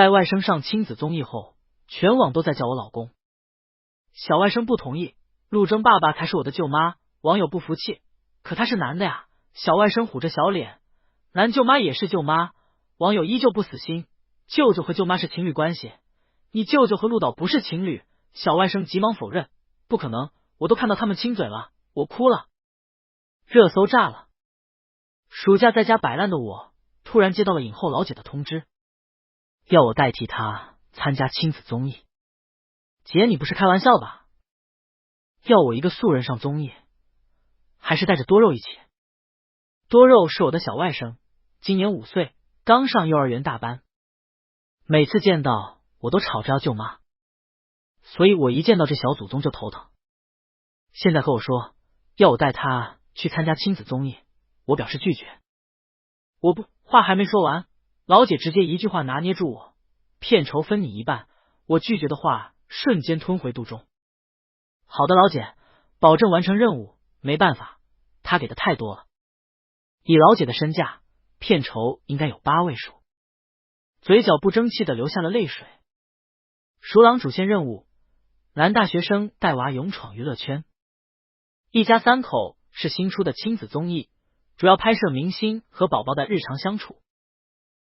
待外甥上亲子综艺后，全网都在叫我老公。小外甥不同意，陆征爸爸才是我的舅妈。网友不服气，可他是男的呀。小外甥虎着小脸，男舅妈也是舅妈。网友依旧不死心，舅舅和舅妈是情侣关系，你舅舅和陆导不是情侣。小外甥急忙否认，不可能，我都看到他们亲嘴了，我哭了。热搜炸了。暑假在家摆烂的我，突然接到了影后老姐的通知，要我代替她参加亲子综艺。姐，你不是开玩笑吧？要我一个素人上综艺，还是带着多肉一起？多肉是我的小外甥，今年5岁，刚上幼儿园大班。每次见到我都吵着要舅妈，所以我一见到这小祖宗就头疼。现在和我说要我带他去参加亲子综艺，我表示拒绝。我不，话还没说完，老姐直接一句话拿捏住我，片酬分你一半。我拒绝的话瞬间吞回肚中。好的，老姐，保证完成任务。没办法，她给的太多了。以老姐的身价，片酬应该有8位数。嘴角不争气的流下了泪水。鼠狼主线任务：男大学生带娃勇闯娱乐圈。一家3口是新出的亲子综艺，主要拍摄明星和宝宝的日常相处。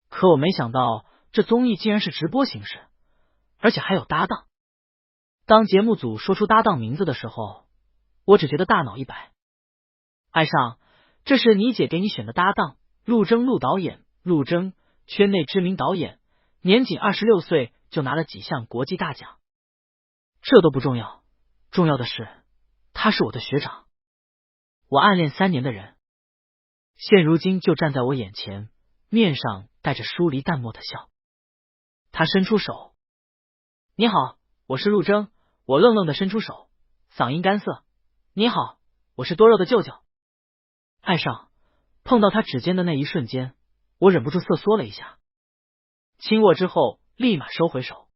可我没想到，这综艺竟然是直播形式，而且还有搭档。当节目组说出搭档名字的时候，我只觉得大脑一白。爱上，这是你姐给你选的搭档，陆征陆导演。陆征，圈内知名导演，年仅26岁就拿了几项国际大奖。这都不重要，重要的是他是我的学长，我暗恋3年的人，现如今就站在我眼前，面上带着疏离淡漠的笑。他伸出手，你好，我是陆征。我愣愣的伸出手，嗓音干涩，你好，我是多肉的舅舅。爱上，碰到他指尖的那一瞬间，我忍不住瑟缩了一下，亲握之后立马收回手。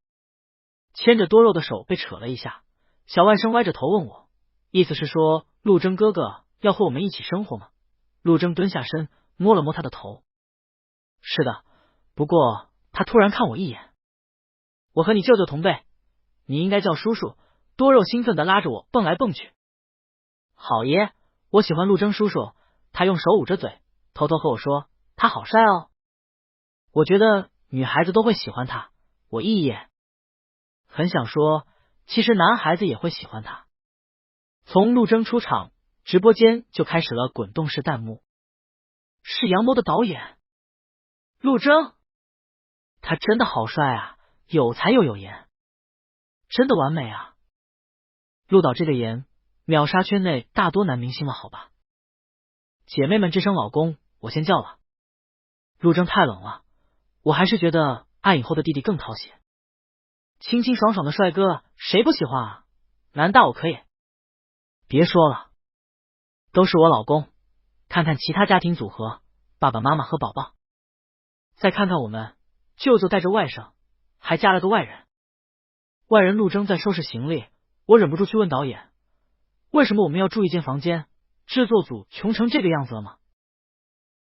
牵着多肉的手被扯了一下，小外甥歪着头问我，意思是说陆征哥哥要和我们一起生活吗？陆征蹲下身摸了摸他的头，是的，不过他突然看我一眼，我和你舅舅同辈，你应该叫叔叔。多肉兴奋的拉着我蹦来蹦去。好耶，我喜欢陆征叔叔。他用手捂着嘴，偷偷和我说他好帅哦。我觉得女孩子都会喜欢他，我一眼很想说，其实男孩子也会喜欢他。从陆征出场，直播间就开始了滚动式弹幕。是阳谋的导演陆征，他真的好帅啊，有才又有颜，真的完美啊。陆导这个颜，秒杀圈内大多男明星了，好吧。姐妹们，这声老公我先叫了。陆征太冷了，我还是觉得暗影后的弟弟更讨喜。清清爽爽的帅哥，谁不喜欢啊？男大我可以。别说了，都是我老公。看看其他家庭组合，爸爸妈妈和宝宝。再看看我们，舅舅带着外甥，还加了个外人。外人陆征在收拾行李，我忍不住去问导演，为什么我们要住一间房间？制作组穷成这个样子了吗？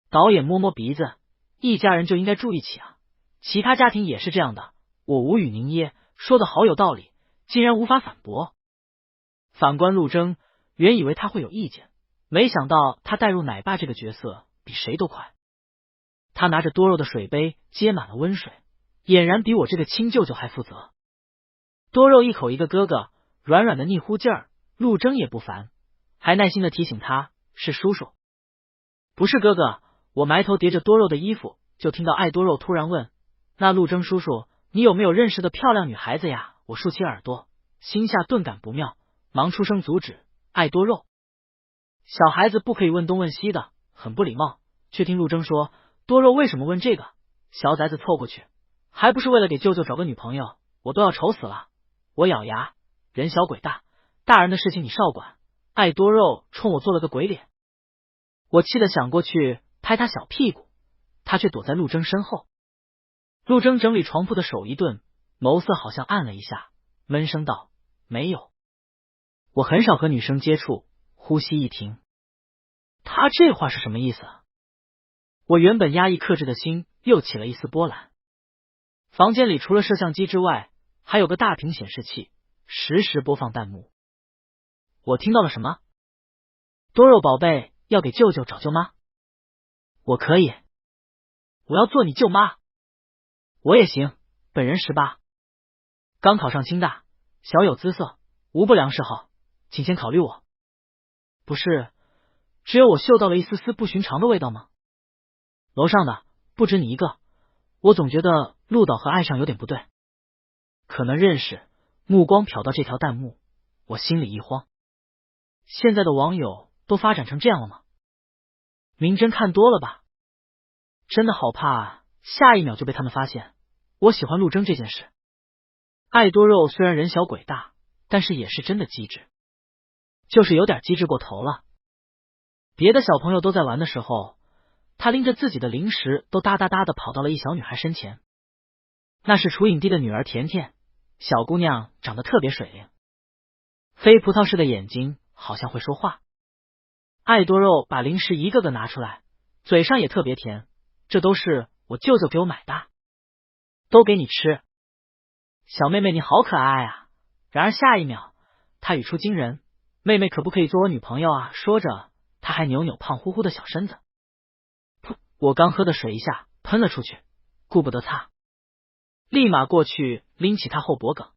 导演摸摸鼻子，一家人就应该住一起啊，其他家庭也是这样的。我无语凝噎，说的好有道理，竟然无法反驳。反观陆征，原以为他会有意见，没想到他带入奶爸这个角色比谁都快。他拿着多肉的水杯接满了温水，俨然比我这个亲舅舅还负责。多肉一口一个哥哥，软软的腻乎劲儿，陆征也不烦，还耐心的提醒他是叔叔，不是哥哥。我埋头叠着多肉的衣服，就听到爱多肉突然问，那陆征叔叔，你有没有认识的漂亮女孩子呀？我竖起耳朵，心下顿感不妙，忙出声阻止。爱多肉，小孩子不可以问东问西的，很不礼貌。却听陆征说，多肉为什么问这个？小崽子凑过去，还不是为了给舅舅找个女朋友？我都要愁死了。我咬牙，人小鬼大，大人的事情你少管。爱多肉冲我做了个鬼脸，我气得想过去拍他小屁股，他却躲在陆征身后。陆征整理床铺的手一顿，眸色好像暗了一下，闷声道，没有。我很少和女生接触，呼吸一停。他这话是什么意思啊？我原本压抑克制的心又起了一丝波澜。房间里除了摄像机之外，还有个大屏显示器，实时播放弹幕。我听到了什么？多肉宝贝要给舅舅找舅妈？我可以，我要做你舅妈。我也行，本人18，刚考上清大，小有姿色，无不良嗜好，请先考虑我。不是，只有我嗅到了一丝丝不寻常的味道吗？楼上的不止你一个，我总觉得陆导和爱上有点不对。可能认识，目光瞟到这条弹幕，我心里一慌。现在的网友都发展成这样了吗？明真看多了吧？真的好怕下一秒就被他们发现我喜欢陆征这件事。爱多肉虽然人小鬼大，但是也是真的机智，就是有点机智过头了。别的小朋友都在玩的时候，他拎着自己的零食都哒哒哒的跑到了一小女孩身前。那是楚影帝的女儿甜甜，小姑娘长得特别水灵，飞葡萄似的眼睛好像会说话。爱多肉把零食一个个拿出来，嘴上也特别甜，这都是我舅舅给我买的，都给你吃。小妹妹你好可爱啊！然而下一秒他语出惊人，妹妹可不可以做我女朋友啊？说着他还扭扭胖乎乎的小身子。噗，我刚喝的水一下喷了出去，顾不得擦，立马过去拎起他后脖梗，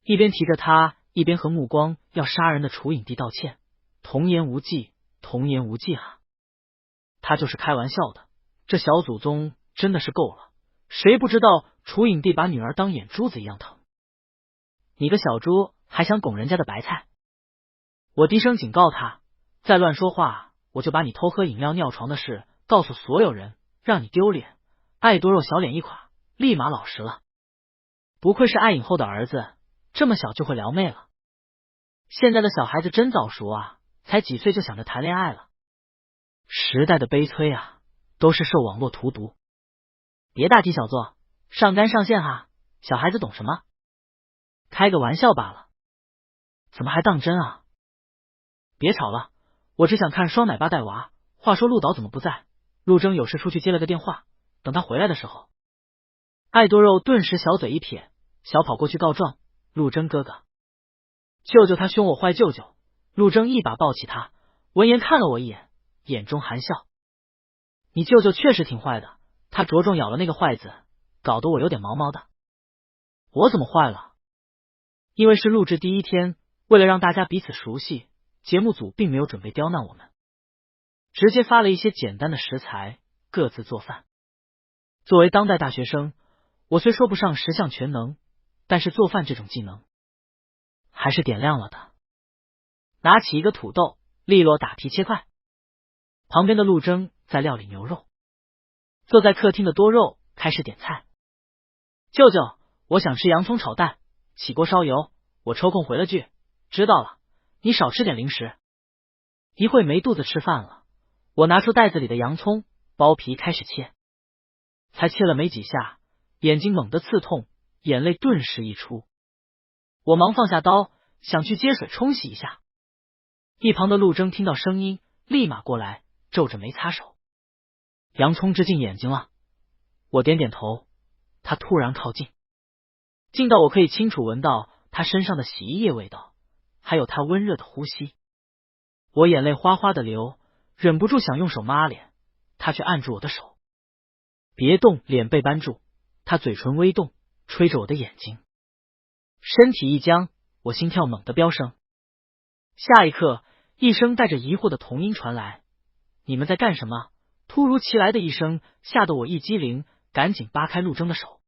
一边提着他，一边和目光要杀人的楚影帝道歉，童言无忌，童言无忌啊！他就是开玩笑的，这小祖宗真的是够了，谁不知道楚影帝把女儿当眼珠子一样疼？你个小猪还想拱人家的白菜？我低声警告他，再乱说话我就把你偷喝饮料尿床的事告诉所有人，让你丢脸。爱多肉小脸一垮，立马老实了。不愧是爱影后的儿子，这么小就会撩妹了。现在的小孩子真早熟啊，才几岁就想着谈恋爱了。时代的悲催啊，都是受网络荼毒。别大题小做，上纲上线哈，小孩子懂什么？开个玩笑罢了，怎么还当真啊？别吵了，我只想看双奶爸带娃。话说陆导怎么不在？陆征有事出去接了个电话，等他回来的时候。爱多肉顿时小嘴一撇，小跑过去告状，陆征哥哥，舅舅他凶我坏舅舅。陆征一把抱起他，闻言看了我一眼，眼中含笑。你舅舅确实挺坏的，他着重咬了那个坏字，搞得我有点毛毛的。我怎么坏了？因为是录制第一天，为了让大家彼此熟悉，节目组并没有准备刁难我们，直接发了一些简单的食材，各自做饭。作为当代大学生，我虽说不上十项全能，但是做饭这种技能还是点亮了的。拿起一个土豆，利落打皮切块。旁边的陆征在料理牛肉，坐在客厅的多肉开始点菜。舅舅，我想吃洋葱炒蛋，起锅烧油，我抽空回了句知道了，你少吃点零食。一会没肚子吃饭了，我拿出袋子里的洋葱，剥皮开始切。才切了没几下，眼睛猛地刺痛，眼泪顿时溢出。我忙放下刀，想去接水冲洗一下。一旁的陆征听到声音，立马过来，皱着眉擦手。洋葱直进眼睛了。我点点头，他突然靠近，近到我可以清楚闻到他身上的洗衣液味道，还有他温热的呼吸。我眼泪哗哗的流，忍不住想用手抹脸，他却按住我的手。别动，脸被扳住。他嘴唇微动，吹着我的眼睛。身体一僵，我心跳猛地飙升。下一刻，一声带着疑惑的童音传来：你们在干什么？突如其来的一声吓得我一激灵，赶紧扒开陆征的手。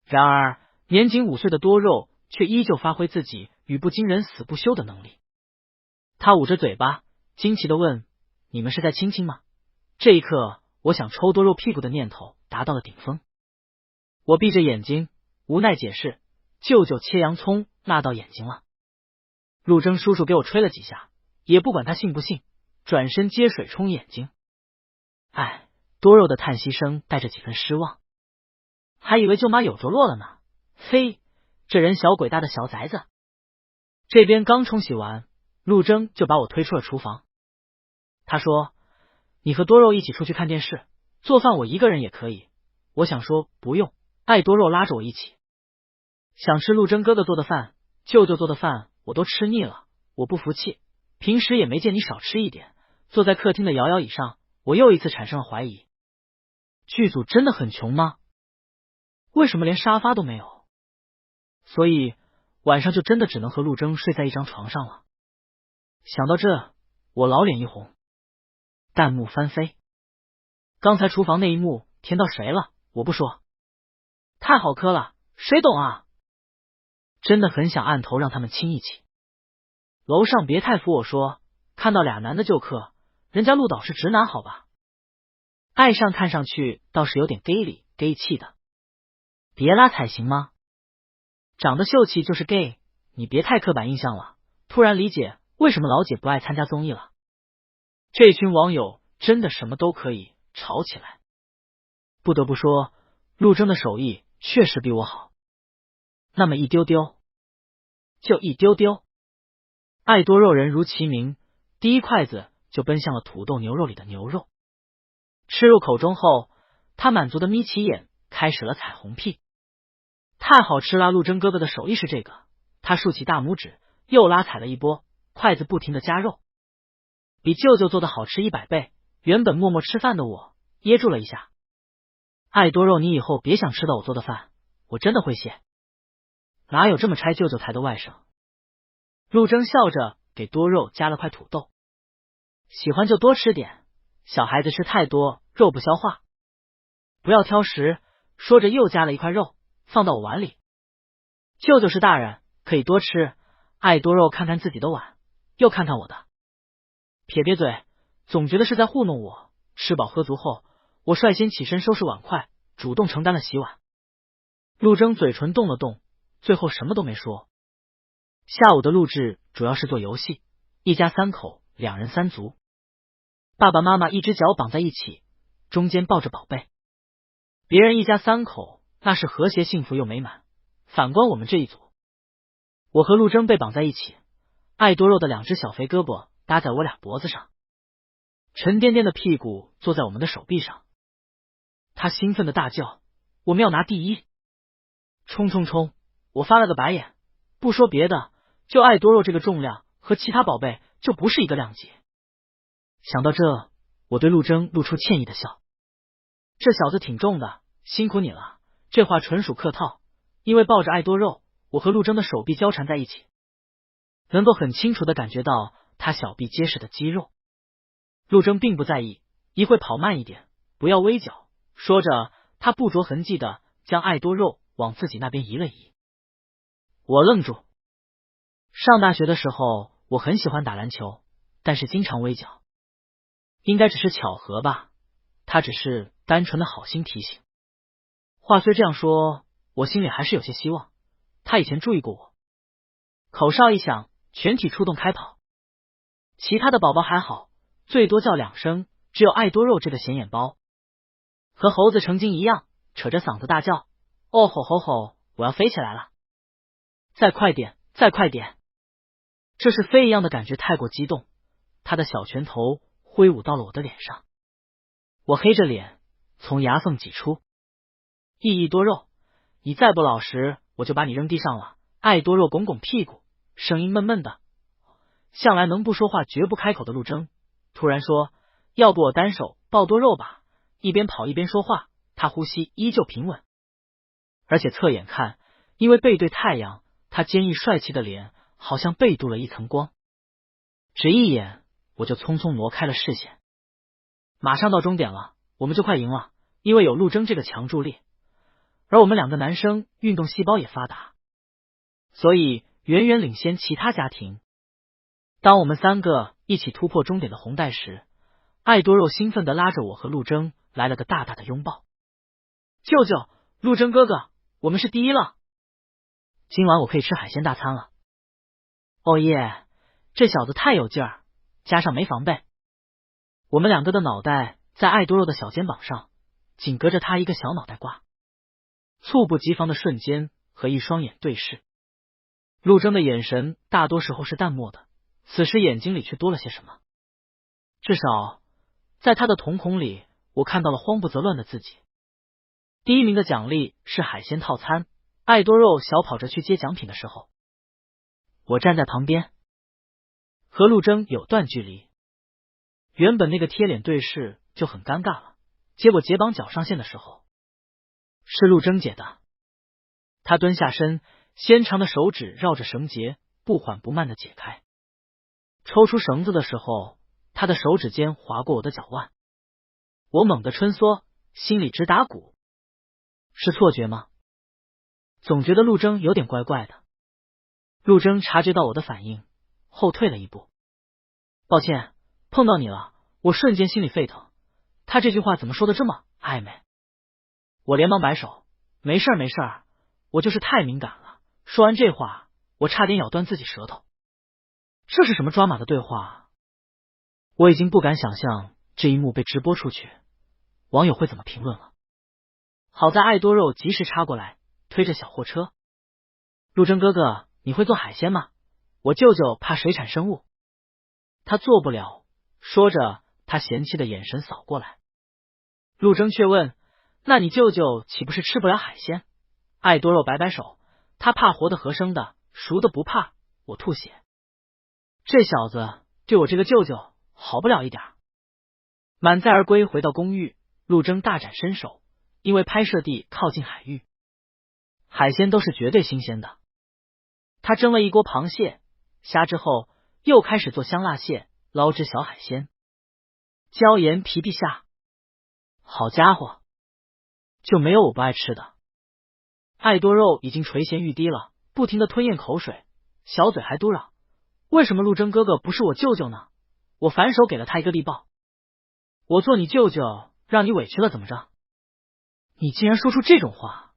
然而年仅5岁的多肉却依旧发挥自己语不惊人死不休的能力。他捂着嘴巴，惊奇的问：你们是在亲亲吗？这一刻，我想抽多肉屁股的念头达到了顶峰。我闭着眼睛，无奈解释：舅舅切洋葱辣到眼睛了。陆征叔叔给我吹了几下，也不管他信不信，转身接水冲眼睛。唉，多肉的叹息声带着几分失望，还以为舅妈有着落了呢。嘿，这人小鬼大的小崽子。这边刚冲洗完，陆征就把我推出了厨房。他说：你和多肉一起出去看电视，做饭我一个人也可以。我想说不用，爱多肉拉着我一起。想吃陆征哥哥做的饭，舅舅做的饭我都吃腻了，我不服气，平时也没见你少吃一点。坐在客厅的摇摇椅上，我又一次产生了怀疑。剧组真的很穷吗？为什么连沙发都没有？所以晚上就真的只能和陆征睡在一张床上了。想到这，我老脸一红，弹幕翻飞。刚才厨房那一幕甜到谁了？我不说，太好磕了，谁懂啊？真的很想按头让他们亲一起。楼上别太服我说，看到俩男的就磕，人家陆导是直男好吧？爱上看上去倒是有点 gay 里 gay 气的，别拉踩行吗？长得秀气就是 gay， 你别太刻板印象了。突然理解为什么老姐不爱参加综艺了。这群网友真的什么都可以吵起来。不得不说，陆征的手艺确实比我好，那么一丢丢，就一丢丢。爱多肉人如其名，第一筷子就奔向了土豆牛肉里的牛肉。吃入口中后，他满足的眯起眼，开始了彩虹屁。太好吃啦！陆征哥哥的手艺是这个。他竖起大拇指，又拉踩了一波，筷子不停的加肉，比舅舅做的好吃100倍。原本默默吃饭的我噎住了一下。爱多肉，你以后别想吃到我做的饭，我真的会谢。哪有这么拆舅舅台的外甥？陆征笑着给多肉加了块土豆，喜欢就多吃点，小孩子吃太多肉不消化，不要挑食。说着又加了一块肉放到我碗里。舅舅是大人，可以多吃。爱多肉看看自己的碗，又看看我的，撇嘴，总觉得是在糊弄我。吃饱喝足后，我率先起身收拾碗筷，主动承担了洗碗。陆征嘴唇动了动，最后什么都没说。下午的录制主要是做游戏，一家3口，2人3足，爸爸妈妈一只脚绑在一起，中间抱着宝贝。别人一家3口那是和谐幸福又美满，反观我们这一组，我和陆征被绑在一起，爱多肉的2只小肥胳膊搭在我俩脖子上，沉甸甸的屁股坐在我们的手臂上。他兴奋的大叫：我们要拿第一！冲冲冲！我翻了个白眼，不说别的，就爱多肉这个重量和其他宝贝就不是一个量级。想到这，我对陆征露出歉意的笑。这小子挺重的，辛苦你了。这话纯属客套，因为抱着爱多肉，我和陆征的手臂交缠在一起，能够很清楚的感觉到他小臂结实的肌肉。陆征并不在意，一会跑慢一点，不要微脚。说着，他不着痕迹的将爱多肉往自己那边移了移。我愣住。上大学的时候，我很喜欢打篮球，但是经常微脚，应该只是巧合吧，他只是单纯的好心提醒。话虽这样说，我心里还是有些希望，他以前注意过我。口哨一响，全体出动开跑。其他的宝宝还好，最多叫2声，只有爱多肉这个显眼包和猴子成精一样，扯着嗓子大叫：哦吼吼吼，我要飞起来了！再快点，再快点！这是飞一样的感觉太过激动，他的小拳头挥舞到了我的脸上，我黑着脸从牙缝挤出：益多肉，你再不老实，我就把你扔地上了！爱多肉拱拱屁股，声音闷闷的。向来能不说话绝不开口的陆征突然说：要不我单手抱多肉吧？一边跑一边说话，他呼吸依旧平稳，而且侧眼看，因为背对太阳，他坚毅帅气的脸好像背镀了一层光。只一眼，我就匆匆挪开了视线。马上到终点了，我们就快赢了，因为有陆征这个强助力，而我们2个男生运动细胞也发达，所以远远领先其他家庭。当我们3个一起突破终点的红带时，爱多肉兴奋地拉着我和陆征来了个大大的拥抱。舅舅，陆征哥哥，我们是第一了！今晚我可以吃海鲜大餐了。哦耶，这小子太有劲儿，加上没防备。我们2个的脑袋在爱多肉的小肩膀上，紧隔着他一个小脑袋瓜。猝不及防的瞬间和一双眼对视，陆征的眼神大多时候是淡漠的，此时眼睛里却多了些什么。至少在他的瞳孔里，我看到了慌不择乱的自己。第1名的奖励是海鲜套餐。爱多肉小跑着去接奖品的时候，我站在旁边，和陆征有段距离。原本那个贴脸对视就很尴尬了，结果解绑脚上线的时候，是陆征解的。他蹲下身，纤长的手指绕着绳结，不缓不慢的解开。抽出绳子的时候，他的手指尖划过我的脚腕，我猛地春缩，心里直打鼓。是错觉吗？总觉得陆征有点怪怪的。陆征察觉到我的反应，后退了一步。抱歉，碰到你了。我瞬间心里沸腾，他这句话怎么说的这么暧昧？我连忙摆手，没事儿没事儿，我就是太敏感了。说完这话，我差点咬断自己舌头。这是什么抓马的对话？我已经不敢想象这一幕被直播出去，网友会怎么评论了。好在爱多肉及时插过来，推着小货车。陆征哥哥，你会做海鲜吗？我舅舅怕水产生物。他做不了。说着，他嫌弃的眼神扫过来。陆征却问，那你舅舅岂不是吃不了海鲜？爱多肉摆摆手，他怕活的和生的，熟的不怕。我吐血。这小子对我这个舅舅好不了一点。满载而归，回到公寓，陆征大展身手，因为拍摄地靠近海域，海鲜都是绝对新鲜的。他蒸了一锅螃蟹、虾之后，又开始做香辣蟹，捞只小海鲜，椒盐皮皮下。好家伙，就没有我不爱吃的。爱多肉已经垂涎欲滴了，不停的吞咽口水，小嘴还嘟嚷，为什么陆征哥哥不是我舅舅呢？我反手给了他一个力爆。我做你舅舅让你委屈了怎么着？你竟然说出这种话！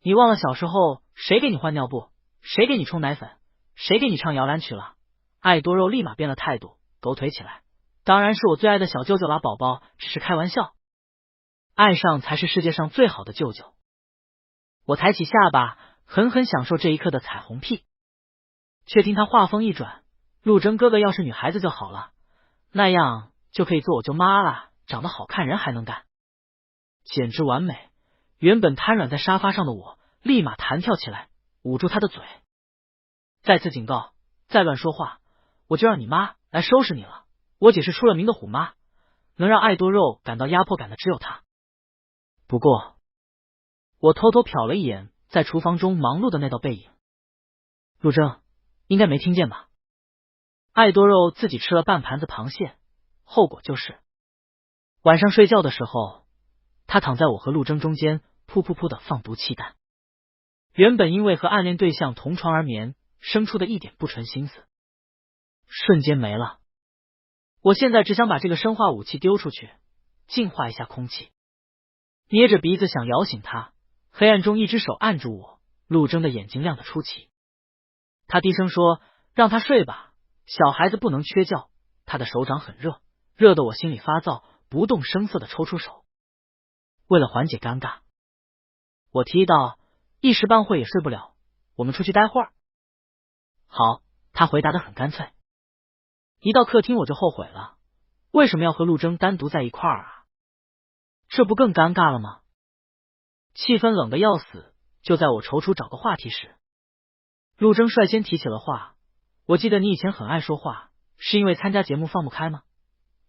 你忘了小时候谁给你换尿布，谁给你冲奶粉，谁给你唱摇篮曲了？爱多肉立马变了态度，狗腿起来。当然是我最爱的小舅舅啦，宝宝，只是开玩笑。爱上才是世界上最好的舅舅。我抬起下巴，狠狠享受这一刻的彩虹屁。却听他话锋一转，陆征哥哥要是女孩子就好了，那样就可以做我舅妈了，长得好看人还能干，简直完美。原本瘫软在沙发上的我立马弹跳起来，捂住他的嘴。再次警告，再乱说话我就让你妈来收拾你了。我姐是出了名的虎妈，能让爱多肉感到压迫感的只有她。不过我偷偷瞟了一眼在厨房中忙碌的那道背影，陆征应该没听见吧？爱多肉自己吃了半盘子螃蟹，后果就是晚上睡觉的时候，他躺在我和陆征中间，噗噗噗的放毒气弹。原本因为和暗恋对象同床而眠生出的一点不纯心思，瞬间没了。我现在只想把这个生化武器丢出去，净化一下空气。捏着鼻子想摇醒他，黑暗中一只手按住我，陆征的眼睛亮得出奇。他低声说，让他睡吧，小孩子不能缺觉。他的手掌很热，热得我心里发燥，不动声色的抽出手。为了缓解尴尬，我提议道，一时半会也睡不了，我们出去待会儿。好，他回答得很干脆。一到客厅我就后悔了，为什么要和陆征单独在一块儿啊？这不更尴尬了吗？气氛冷得要死，就在我踌躇找个话题时，陆征率先提起了话。我记得你以前很爱说话，是因为参加节目放不开吗？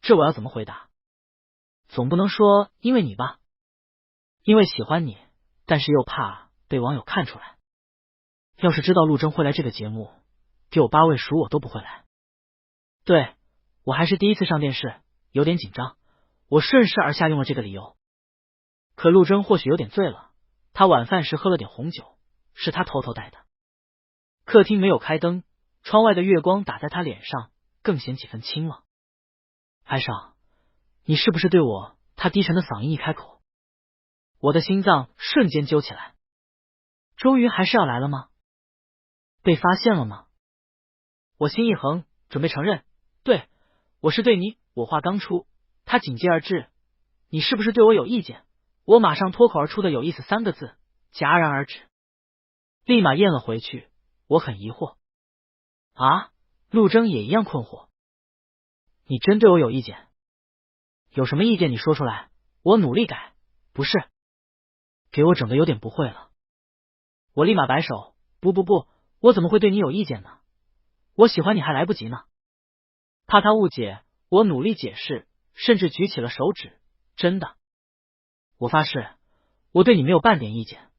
这我要怎么回答？总不能说因为你吧？因为喜欢你，但是又怕被网友看出来。要是知道陆征会来这个节目，给我8位数我都不会来。对，我还是第一次上电视，有点紧张，我顺势而下用了这个理由。可陆征或许有点醉了，他晚饭时喝了点红酒，是他偷偷带的。客厅没有开灯，窗外的月光打在他脸上，更显几分清冷。爱上，你是不是对我？他低沉的嗓音一开口，我的心脏瞬间揪起来。终于还是要来了吗？被发现了吗？我心一横，准备承认，对，我是对你。我话刚出，他紧接而至，你是不是对我有意见？我马上脱口而出的有意思3个字戛然而止，立马咽了回去。我很疑惑。啊？陆征也一样困惑。你真对我有意见？有什么意见你说出来，我努力改。不是，给我整的有点不会了。我立马摆手，不，我怎么会对你有意见呢？我喜欢你还来不及呢。怕他误解，我努力解释，甚至举起了手指。真的，我发誓，我对你没有半点意见。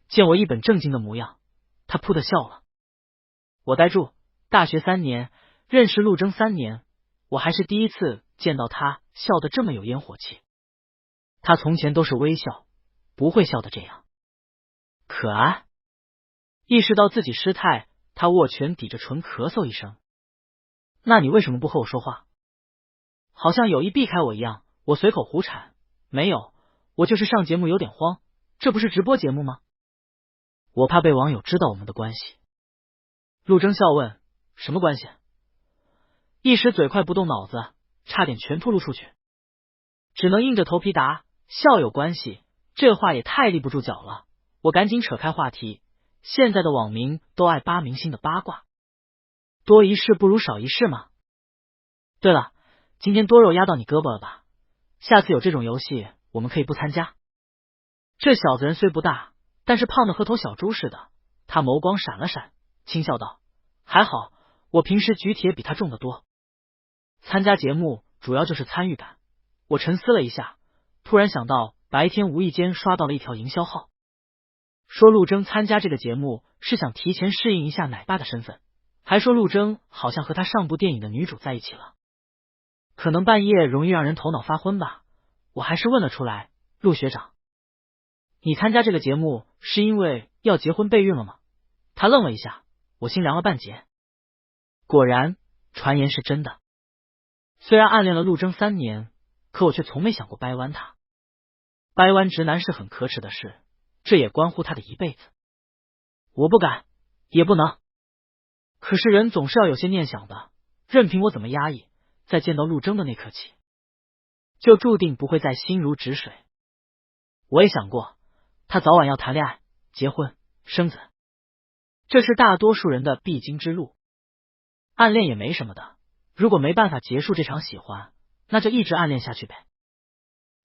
见我一本正经的模样，他噗的笑了。我呆住，大学3年，认识陆征3年，我还是第一次见到他笑得这么有烟火气。他从前都是微笑，不会笑得这样可爱。意识到自己失态，他握拳抵着唇咳嗽一声。那你为什么不和我说话？好像有意避开我一样。我随口胡缠，没有，我就是上节目有点慌，这不是直播节目吗？我怕被网友知道我们的关系。陆征笑问，什么关系？一时嘴快不动脑子，差点全吐露出去，只能硬着头皮答，笑有关系，这话也太立不住脚了。我赶紧扯开话题，现在的网民都爱扒明星的八卦，多一事不如少一事嘛。对了，今天多肉压到你胳膊了吧？下次有这种游戏我们可以不参加。这小子人虽不大，但是胖的和头小猪似的。他眸光闪了闪，轻笑道，还好我平时举铁比他重得多。参加节目主要就是参与感。我沉思了一下，突然想到白天无意间刷到了一条营销号，说陆征参加这个节目是想提前适应一下奶爸的身份，还说陆征好像和他上部电影的女主在一起了。可能半夜容易让人头脑发昏吧，我还是问了出来，陆学长，你参加这个节目是因为要结婚备孕了吗？他愣了一下，我心凉了半截。果然，传言是真的。虽然暗恋了陆征3年，可我却从没想过掰弯他。掰弯直男是很可耻的事，这也关乎他的一辈子。我不敢，也不能。可是人总是要有些念想的，任凭我怎么压抑，在见到陆征的那刻起，就注定不会再心如止水。我也想过，他早晚要谈恋爱、结婚、生子，这是大多数人的必经之路。暗恋也没什么的，如果没办法结束这场喜欢，那就一直暗恋下去呗。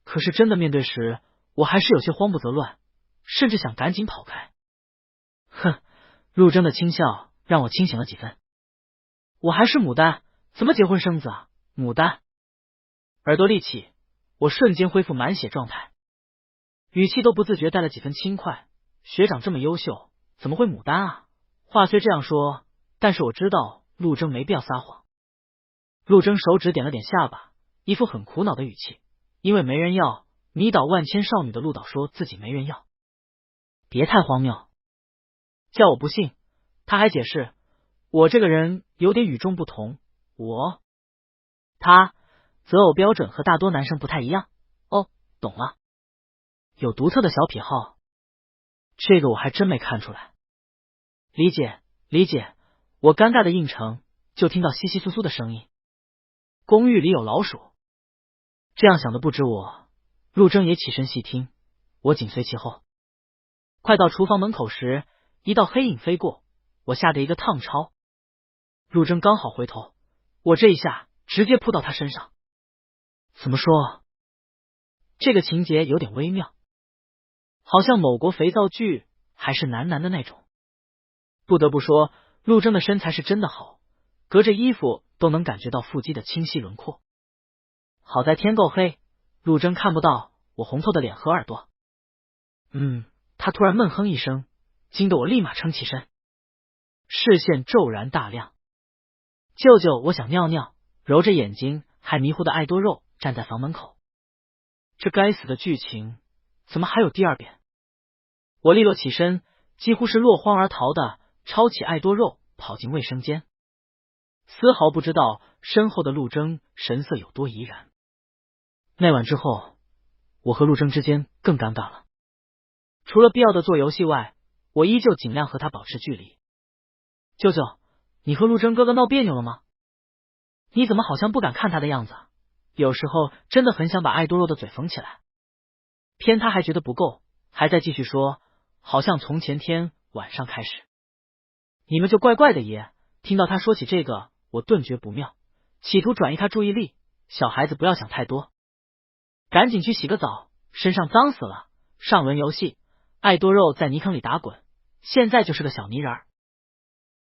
可是真的面对时，我还是有些慌不择乱，甚至想赶紧跑开。哼，陆征的轻笑让我清醒了几分。我还是牡丹，怎么结婚生子啊？牡丹。耳朵立起，我瞬间恢复满血状态，语气都不自觉带了几分轻快。学长这么优秀，怎么会牡丹啊？话虽这样说，但是我知道陆征没必要撒谎。陆征手指点了点下巴，一副很苦恼的语气，因为没人要，迷倒万千少女的陆导说自己没人要。别太荒谬，叫我不信。他还解释，我这个人有点与众不同，他择偶标准和大多男生不太一样。哦，懂了，有独特的小癖好，这个我还真没看出来。理解，我尴尬的应承，就听到窸窸窣窣的声音。公寓里有老鼠。这样想的不止我，陆征也起身细听，我紧随其后。快到厨房门口时，一道黑影飞过，我吓得一个跄超。陆征刚好回头，我这一下直接扑到他身上。怎么说？这个情节有点微妙，好像某国肥皂剧，还是男的那种。不得不说，陆征的身材是真的好，隔着衣服都能感觉到腹肌的清晰轮廓。好在天够黑，陆征看不到我红透的脸和耳朵。他突然闷哼一声，惊得我立马撑起身，视线骤然大亮。舅舅，我想尿尿。揉着眼睛还迷糊的爱多肉站在房门口。这该死的剧情怎么还有第二遍？我利落起身，几乎是落荒而逃的抄起爱多肉跑进卫生间，丝毫不知道身后的陆征神色有多怡然。那晚之后，我和陆征之间更尴尬了。除了必要的做游戏外，我依旧尽量和他保持距离。舅舅，你和陆征哥哥闹别扭了吗？你怎么好像不敢看他的样子？有时候真的很想把爱多肉的嘴缝起来。偏他还觉得不够，还在继续说，好像从前天晚上开始，你们就怪怪的爷。听到他说起这个，我顿觉不妙，企图转移他注意力。小孩子不要想太多，赶紧去洗个澡，身上脏死了。上轮游戏，爱多肉在泥坑里打滚，现在就是个小泥人儿。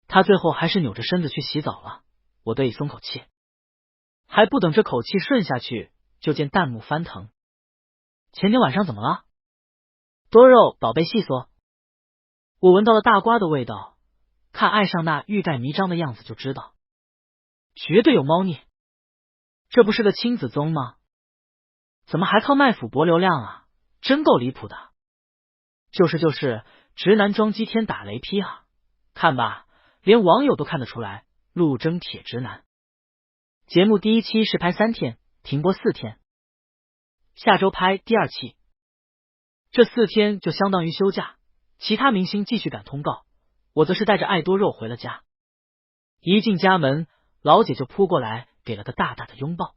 他最后还是扭着身子去洗澡了，我得以松口气。还不等这口气顺下去，就见弹幕翻腾。前天晚上怎么了？多肉宝贝细说。我闻到了大瓜的味道，看爱上那欲盖弥彰的样子就知道，绝对有猫腻。这不是个亲子综吗？怎么还靠卖腐博流量啊？真够离谱的。就是，直男装机天打雷劈啊！看吧，连网友都看得出来，陆征铁直男。节目第1期是拍3天，停播4天，下周拍第2期。这4天就相当于休假，其他明星继续赶通告，我则是带着爱多肉回了家。一进家门，老姐就扑过来给了个大大的拥抱。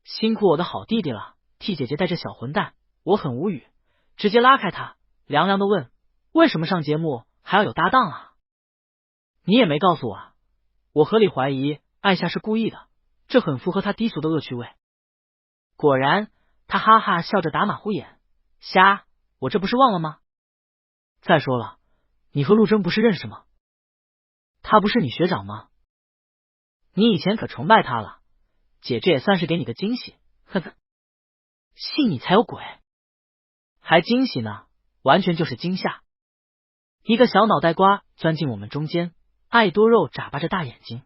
辛苦我的好弟弟了，替姐姐带着小混蛋。我很无语，直接拉开他，凉凉的问，为什么上节目还要有搭档啊？你也没告诉我啊。我合理怀疑艾夏是故意的，这很符合他低俗的恶趣味。果然，他哈哈笑着打马虎眼，瞎，我这不是忘了吗？再说了，你和陆征不是认识吗？他不是你学长吗？你以前可崇拜他了，姐这也算是给你个惊喜，呵呵，信你才有鬼，还惊喜呢，完全就是惊吓。一个小脑袋瓜钻进我们中间，爱多肉眨巴着大眼睛，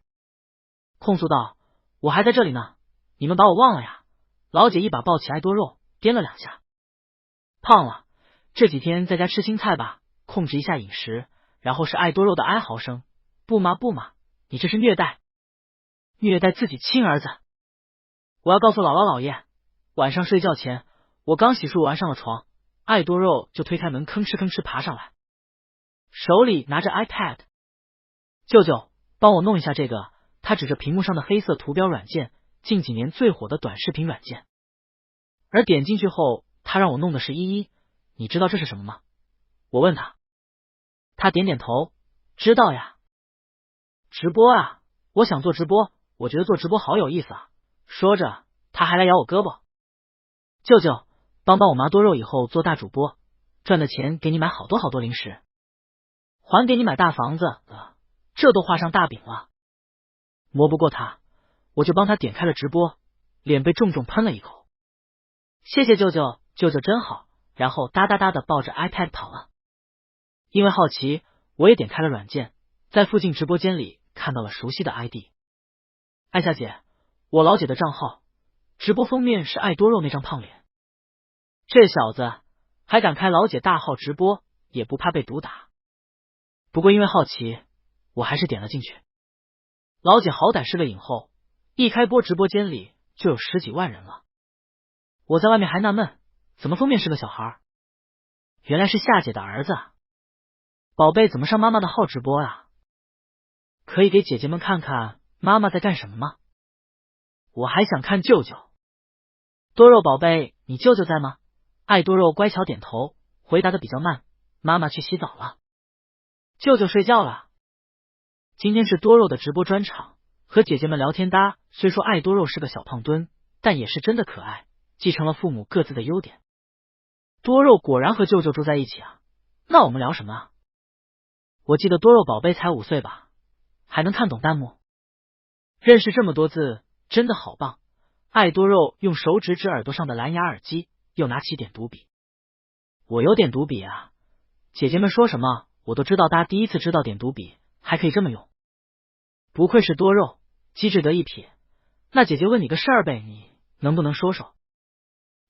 控诉道，我还在这里呢，你们把我忘了呀？老姐一把抱起爱多肉，颠了2下，胖了，这几天在家吃青菜吧，控制一下饮食。然后是爱多肉的哀嚎声，不嘛不嘛，你这是虐待，虐待自己亲儿子。我要告诉姥姥姥爷，晚上睡觉前，我刚洗漱完上了床，爱多肉就推开门吭哧吭哧爬上来，手里拿着 iPad。 舅舅，帮我弄一下这个。他指着屏幕上的黑色图标软件，近几年最火的短视频软件。而点进去后，他让我弄的是11，你知道这是什么吗？我问他，他点点头，知道呀。直播啊，我想做直播，我觉得做直播好有意思啊。说着，他还来咬我胳膊。舅舅，帮我妈多肉以后做大主播，赚的钱给你买好多好多零食，还给你买大房子，这都画上大饼了。磨不过他，我就帮他点开了直播，脸被重重喷了一口。谢谢舅舅，舅舅真好。然后哒哒哒的抱着 iPad 跑了。因为好奇，我也点开了软件，在附近直播间里看到了熟悉的 ID。 艾夏姐，我老姐的账号，直播封面是爱多肉那张胖脸。这小子还敢开老姐大号直播，也不怕被毒打。不过因为好奇，我还是点了进去。老姐好歹是个影后，一开播直播间里就有10几万人了。我在外面还纳闷，怎么封面是个小孩？原来是夏姐的儿子。宝贝怎么上妈妈的号直播啊？可以给姐姐们看看妈妈在干什么吗？我还想看舅舅。多肉宝贝，你舅舅在吗？爱多肉乖巧点头，回答的比较慢，妈妈去洗澡了，舅舅睡觉了。今天是多肉的直播专场，和姐姐们聊天搭。虽说爱多肉是个小胖墩，但也是真的可爱，继承了父母各自的优点。多肉果然和舅舅住在一起啊，那我们聊什么啊？我记得多肉宝贝才5岁吧，还能看懂弹幕，认识这么多字，真的好棒。爱多肉用手指指耳朵上的蓝牙耳机，又拿起点读笔。我有点读笔啊，姐姐们说什么我都知道，大家第一次知道点读笔还可以这么用，不愧是多肉，机智得一撇。那姐姐问你个事儿呗，你能不能说说？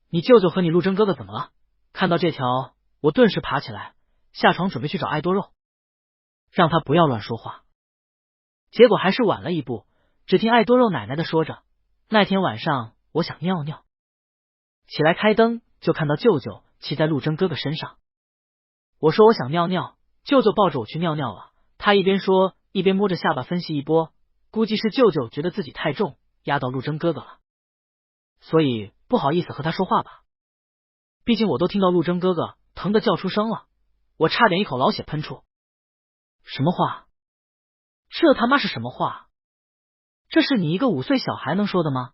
你舅舅和你陆征哥哥怎么了？看到这条，我顿时爬起来，下床准备去找爱多肉，让他不要乱说话。结果还是晚了一步，只听爱多肉奶奶的说着，那天晚上我想尿尿，起来开灯就看到舅舅骑在陆征哥哥身上。我说我想尿尿，舅舅抱着我去尿尿了。他一边说一边摸着下巴分析一波，估计是舅舅觉得自己太重，压到陆征哥哥了，所以不好意思和他说话吧。毕竟我都听到陆征哥哥疼得叫出声了，我差点一口老血喷出。什么话？这他妈是什么话？这是你一个5岁小孩能说的吗？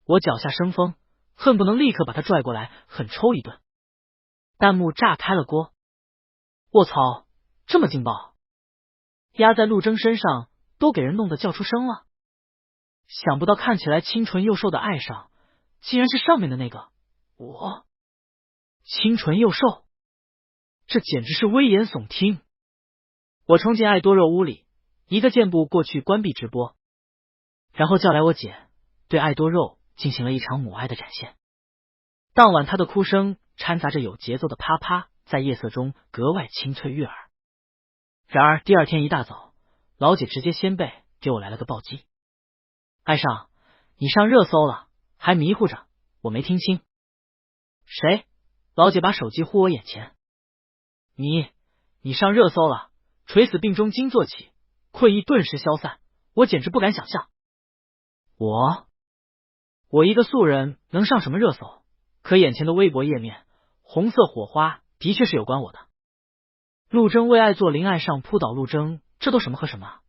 我脚下生风，恨不能立刻把他拽过来狠抽一顿。弹幕炸开了锅。卧槽，这么劲爆，压在陆征身上都给人弄得叫出声了。想不到看起来清纯又瘦的爱上，竟然是上面的那个我。清纯又瘦，这简直是危言耸听。我冲进爱多肉屋里，一个箭步过去关闭直播，然后叫来我姐，对爱多肉进行了一场母爱的展现。当晚她的哭声掺杂着有节奏的啪啪，在夜色中格外清脆悦耳。然而第二天一大早，老姐直接先辈给我来了个暴击。爱上，你上热搜了，还迷糊着，我没听清。谁？老姐把手机呼我眼前。你上热搜了，垂死病中惊坐起，困意顿时消散，我简直不敢想象。我一个素人能上什么热搜？可眼前的微博页面，红色火花的确是有关我的。陆征为爱做林爱上扑倒陆征，这都什么和什么？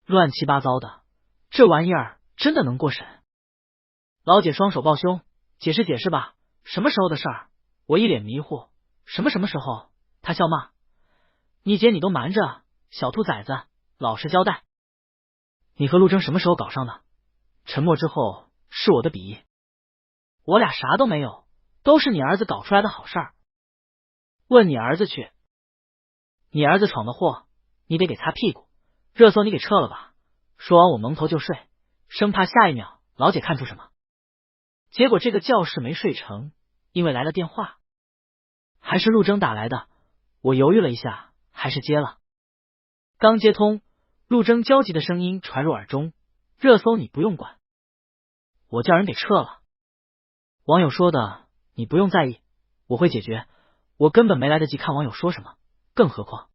乱七八糟的，这玩意儿真的能过审？老姐双手抱胸，解释解释吧，什么时候的事儿？我一脸迷糊，什么时候？她笑骂，你姐你都瞒着，小兔崽子，老实交代。你和陆征什么时候搞上的？沉默之后是我的鄙夷。我俩啥都没有，都是你儿子搞出来的好事儿。问你儿子去。你儿子闯的祸，你得给擦屁股。热搜你给撤了吧。说完我蒙头就睡，生怕下一秒老姐看出什么。结果这个觉是没睡成，因为来了电话，还是陆征打来的。我犹豫了一下，还是接了。刚接通，陆征焦急的声音传入耳中，热搜你不用管，我叫人给撤了。网友说的你不用在意，我会解决。我根本没来得及看网友说什么，更何况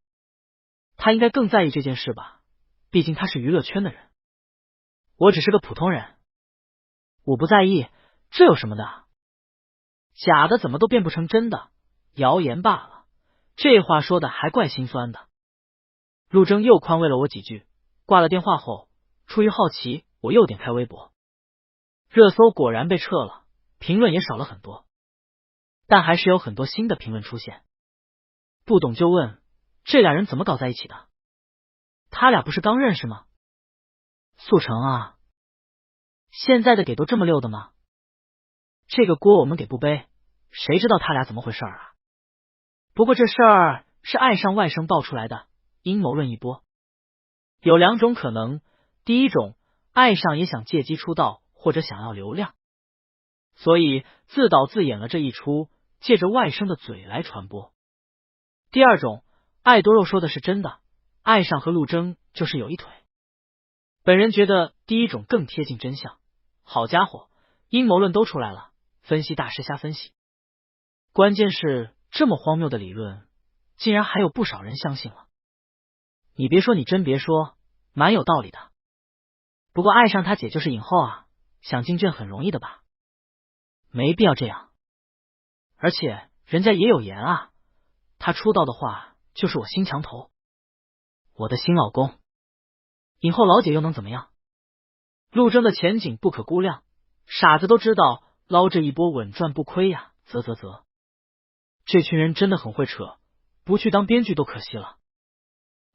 他应该更在意这件事吧，毕竟他是娱乐圈的人，我只是个普通人。我不在意，这有什么的？假的怎么都变不成真的，谣言罢了。这话说的还怪心酸的。陆征又宽慰了我几句，挂了电话后，出于好奇，我又点开微博，热搜果然被撤了，评论也少了很多，但还是有很多新的评论出现。不懂就问，这俩人怎么搞在一起的？他俩不是刚认识吗？速成啊，现在的给都这么溜的吗？这个锅我们给不背，谁知道他俩怎么回事啊？不过这事儿是爱上外甥爆出来的，阴谋论一波。有两种可能，第一种，爱上也想借机出道，或者想要流量，所以自导自演了这一出，借着外甥的嘴来传播。第二种，爱多肉说的是真的，爱上和陆征就是有一腿。本人觉得第一种更贴近真相。好家伙，阴谋论都出来了，分析大师瞎分析。关键是这么荒谬的理论，竟然还有不少人相信了。你别说，你真别说，蛮有道理的。不过爱上他姐就是影后啊，想进圈很容易的吧？没必要这样。而且人家也有颜啊，他出道的话就是我新墙头，我的新老公。影后老姐又能怎么样？陆征的前景不可估量，傻子都知道捞这一波稳赚不亏呀。这群人真的很会扯，不去当编剧都可惜了。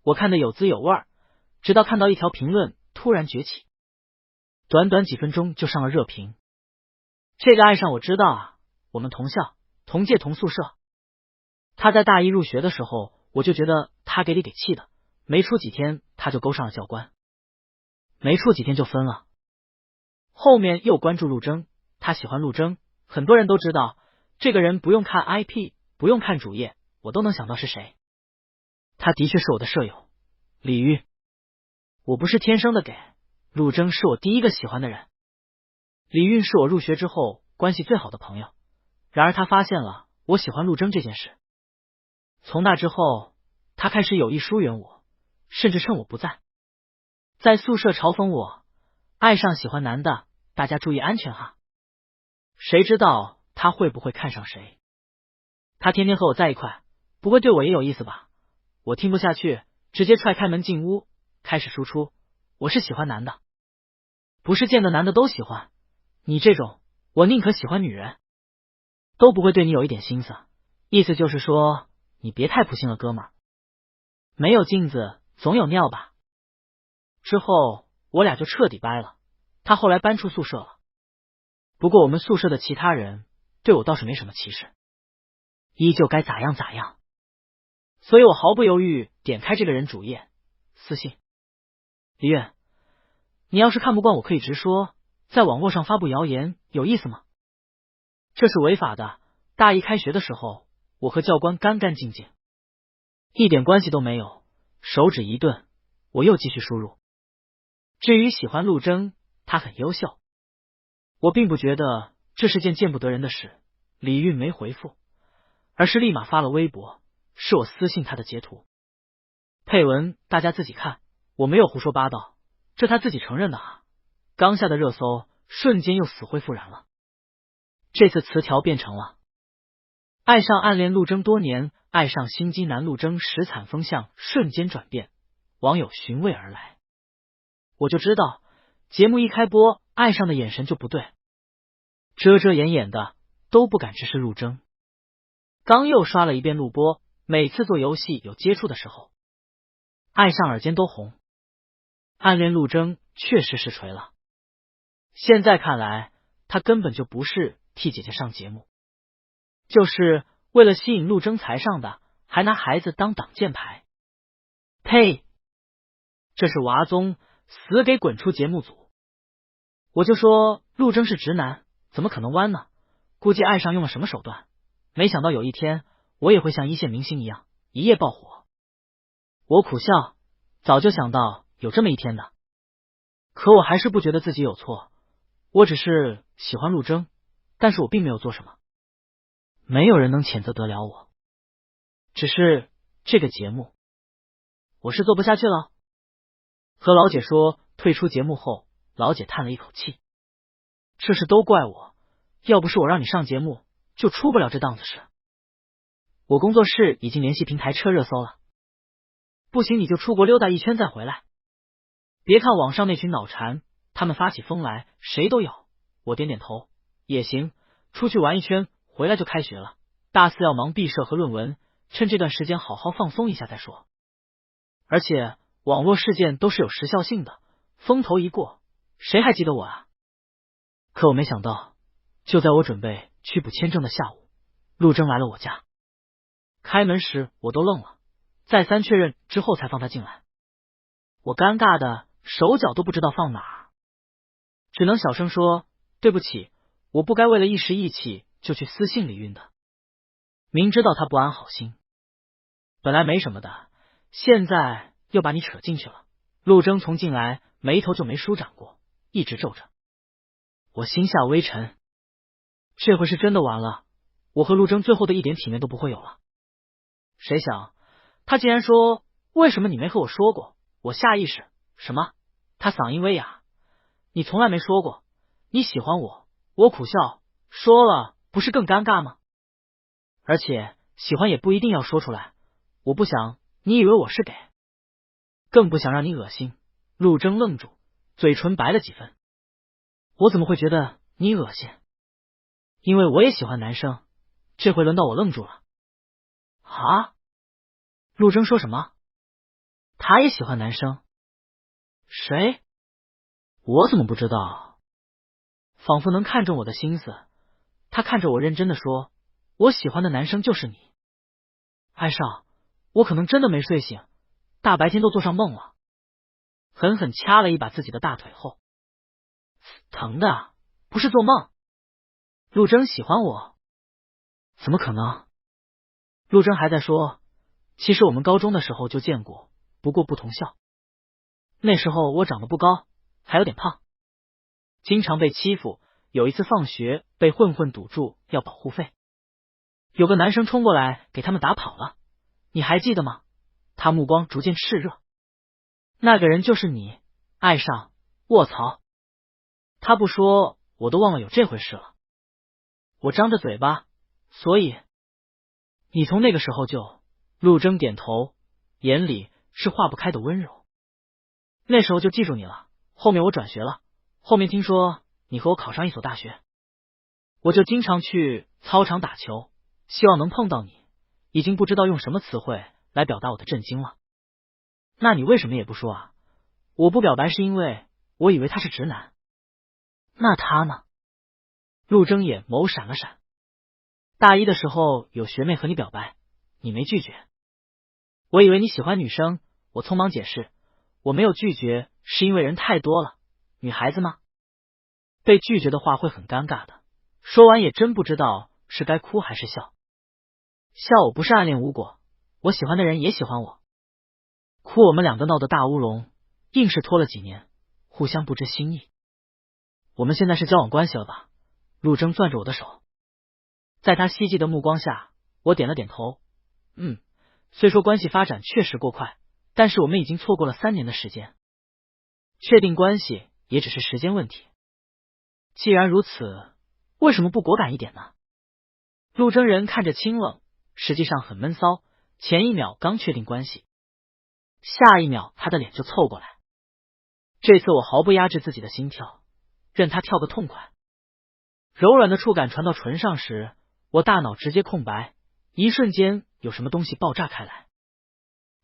我看得有滋有味，直到看到一条评论突然崛起，短短几分钟就上了热评。这个爱上我知道啊，我们同校同届同宿舍。他在大一入学的时候，我就觉得他给理给气的，没出几天他就勾上了教官，没出几天就分了。后面又关注陆征，他喜欢陆征，很多人都知道这个人，不用看 IP， 不用看主页，我都能想到是谁。他的确是我的舍友李玉，我不是天生的给，陆征是我第一个喜欢的人。李运是我入学之后关系最好的朋友，然而他发现了我喜欢陆征这件事，从那之后他开始有意疏远我，甚至趁我不在在宿舍嘲讽我，爱上喜欢男的，大家注意安全哈。谁知道他会不会看上谁？他天天和我在一块，不会对我也有意思吧？我听不下去，直接踹开门进屋，开始输出，我是喜欢男的，不是见的男的都喜欢，你这种我宁可喜欢女人，都不会对你有一点心思，意思就是说你别太普信了，哥们儿，没有镜子总有尿吧。之后我俩就彻底掰了，他后来搬出宿舍了。不过我们宿舍的其他人对我倒是没什么歧视，依旧该咋样咋样。所以我毫不犹豫点开这个人主页，私信：李远，你要是看不惯我可以直说，在网络上发布谣言有意思吗？这是违法的。大一开学的时候，我和教官干干净净，一点关系都没有。手指一顿，我又继续输入。至于喜欢陆征，他很优秀，我并不觉得这是件见不得人的事。李运没回复，而是立马发了微博，是我私信他的截图。配文大家自己看，我没有胡说八道，这他自己承认的啊。刚下的热搜瞬间又死灰复燃了，这次词条变成了爱上暗恋陆征多年，爱上心机男陆征实惨风向瞬间转变，网友寻味而来。我就知道节目一开播，爱上的眼神就不对，遮遮掩掩的都不敢直视陆征。刚又刷了一遍录播，每次做游戏有接触的时候，爱上耳尖都红。暗恋陆征确实是锤了，现在看来他根本就不是替姐姐上节目，就是为了吸引陆征才上的，还拿孩子当挡箭牌。呸！这是娃宗，死给滚出节目组！我就说陆征是直男，怎么可能弯呢？估计爱上用了什么手段，没想到有一天我也会像一线明星一样一夜爆火。我苦笑，早就想到有这么一天的，可我还是不觉得自己有错。我只是喜欢陆征，但是我并没有做什么，没有人能谴责得了我。只是这个节目我是做不下去了。和老姐说退出节目后，老姐叹了一口气，这事都怪我，要不是我让你上节目，就出不了这档子事。我工作室已经联系平台撤热搜了，不行你就出国溜达一圈再回来。别看网上那群脑残，他们发起疯来谁都有。我点点头，也行，出去玩一圈，回来就开学了。大四要忙毕设和论文，趁这段时间好好放松一下再说。而且网络事件都是有时效性的，风头一过，谁还记得我啊？可我没想到，就在我准备去补签证的下午，陆征来了我家。开门时我都愣了，再三确认之后才放他进来。我尴尬的手脚都不知道放哪儿，只能小声说对不起，我不该为了一时义气就去私信李运的，明知道他不安好心。本来没什么的，现在又把你扯进去了。陆征从进来眉头就没舒展过，一直皱着。我心下微沉，这回是真的完了，我和陆征最后的一点体面都不会有了。谁想他竟然说为什么你没和我说过？我下意识什么？他嗓音微哑，你从来没说过你喜欢我。我苦笑，说了不是更尴尬吗？而且喜欢也不一定要说出来，我不想你以为我是给，更不想让你恶心。陆征愣住，嘴唇白了几分。我怎么会觉得你恶心？因为我也喜欢男生。这回轮到我愣住了。啊？陆征说什么？他也喜欢男生？谁？我怎么不知道？仿佛能看中我的心思，他看着我认真的说，我喜欢的男生就是你。艾少，我可能真的没睡醒，大白天都做上梦了。狠狠掐了一把自己的大腿后，疼的不是做梦。陆征喜欢我？怎么可能？陆征还在说，其实我们高中的时候就见过，不过不同校。那时候我长得不高，还有点胖，经常被欺负。有一次放学被混混堵住要保护费，有个男生冲过来给他们打跑了，你还记得吗？他目光逐渐炽热。那个人就是你，爱上，卧槽！他不说我都忘了有这回事了。我张着嘴巴，所以你从那个时候就……陆征点头，眼里是化不开的温柔。那时候就记住你了，后面我转学了，后面听说你和我考上一所大学，我就经常去操场打球，希望能碰到你。已经不知道用什么词汇来表达我的震惊了。那你为什么也不说啊？我不表白是因为我以为他是直男。那他呢？陆征也眸闪了闪。大一的时候有学妹和你表白，你没拒绝。我以为你喜欢女生，我匆忙解释，我没有拒绝是因为人太多了，女孩子吗？被拒绝的话会很尴尬的。说完也真不知道是该哭还是笑。笑我不是暗恋无果，我喜欢的人也喜欢我。哭我们两个闹得大乌龙，硬是拖了几年，互相不知心意。我们现在是交往关系了吧？陆征攥着我的手，在他希冀的目光下，我点了点头。虽说关系发展确实过快，但是我们已经错过了3年的时间，确定关系也只是时间问题。既然如此，为什么不果敢一点呢？陆征人看着清冷，实际上很闷骚，前一秒刚确定关系，下一秒他的脸就凑过来。这次我毫不压制自己的心跳，任他跳个痛快。柔软的触感传到唇上时，我大脑直接空白，一瞬间有什么东西爆炸开来，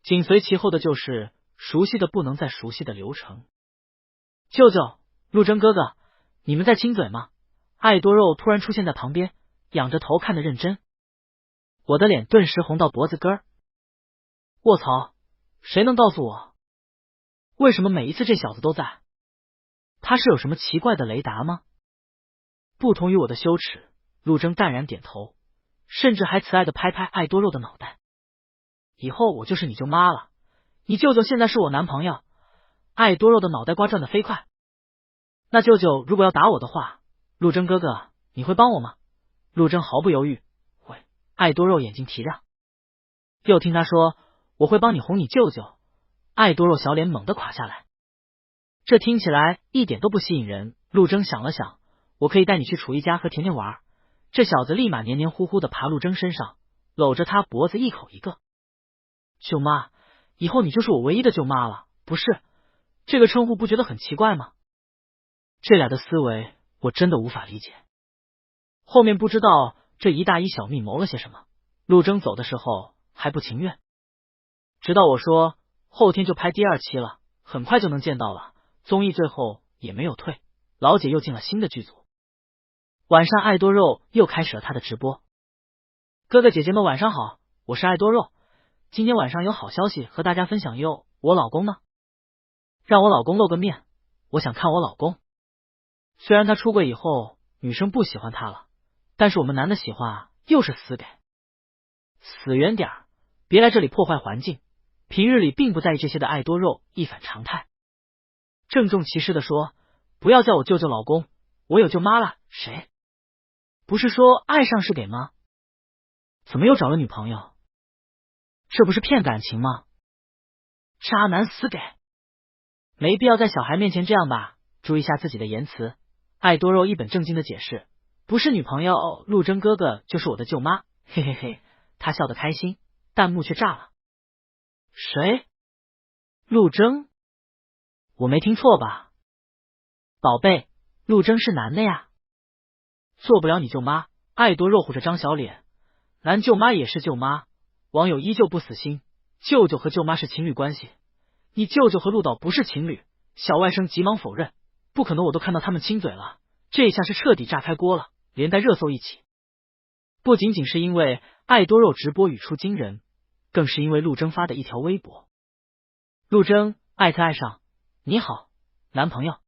紧随其后的就是熟悉的不能再熟悉的流程。舅舅，陆征哥哥，你们在亲嘴吗？爱多肉突然出现在旁边，仰着头看得认真。我的脸顿时红到脖子根儿。卧槽，谁能告诉我，为什么每一次这小子都在？他是有什么奇怪的雷达吗？不同于我的羞耻，陆征淡然点头，甚至还慈爱的拍拍爱多肉的脑袋。以后我就是你舅妈了，你舅舅现在是我男朋友。爱多肉的脑袋瓜转得飞快。那舅舅如果要打我的话，陆征哥哥，你会帮我吗？陆征毫不犹豫，会。爱多肉眼睛提亮。又听他说我会帮你哄你舅舅，爱多肉小脸猛地垮下来。这听起来一点都不吸引人。陆征想了想，我可以带你去楚一家和甜甜玩。这小子立马黏黏糊糊的爬陆征身上，搂着他脖子一口一个。舅妈，以后你就是我唯一的舅妈了，不是？这个称呼不觉得很奇怪吗？这俩的思维我真的无法理解。后面不知道这一大一小密谋了些什么，陆征走的时候还不情愿。直到我说后天就拍第2期了，很快就能见到了，综艺最后也没有退，老姐又进了新的剧组。晚上爱多肉又开始了他的直播。哥哥姐姐们晚上好，我是爱多肉，今天晚上有好消息和大家分享哟。我老公呢？让我老公露个面，我想看我老公。虽然他出柜以后女生不喜欢他了，但是我们男的喜欢啊，又是死给。死远点儿，别来这里破坏环境。平日里并不在意这些的爱多肉一反常态，郑重其事的说，不要叫我舅舅老公，我有舅妈了。谁？不是说爱上是给吗？怎么又找了女朋友？这不是骗感情吗？渣男死给！没必要在小孩面前这样吧，注意一下自己的言辞。爱多肉一本正经的解释，不是女朋友，陆征哥哥就是我的舅妈，嘿嘿嘿。他笑得开心，弹幕却炸了。谁？陆征？我没听错吧？宝贝，陆征是男的呀。做不了你舅妈。爱多肉护着张小脸，男舅妈也是舅妈。网友依旧不死心，舅舅和舅妈是情侣关系，你舅舅和陆导不是情侣。小外甥急忙否认，不可能，我都看到他们亲嘴了。这下是彻底炸开锅了，连带热搜一起。不仅仅是因为爱多肉直播语出惊人，更是因为陆征发的一条微博。陆征艾特爱上你好男朋友，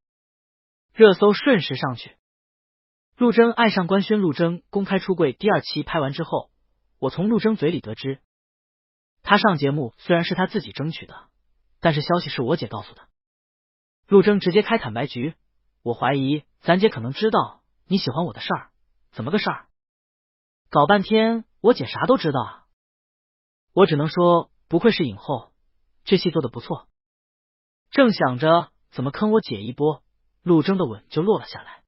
热搜瞬时上去。陆征爱上官宣陆征公开出柜第2期拍完之后，我从陆征嘴里得知，他上节目虽然是他自己争取的，但是消息是我姐告诉的。陆征直接开坦白局，我怀疑咱姐可能知道你喜欢我的事儿。怎么个事儿？搞半天我姐啥都知道啊。我只能说不愧是影后，这戏做得不错。正想着怎么坑我姐一波，陆征的吻就落了下来。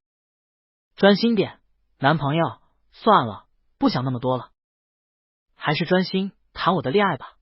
专心点，男朋友，算了，不想那么多了，还是专心谈我的恋爱吧。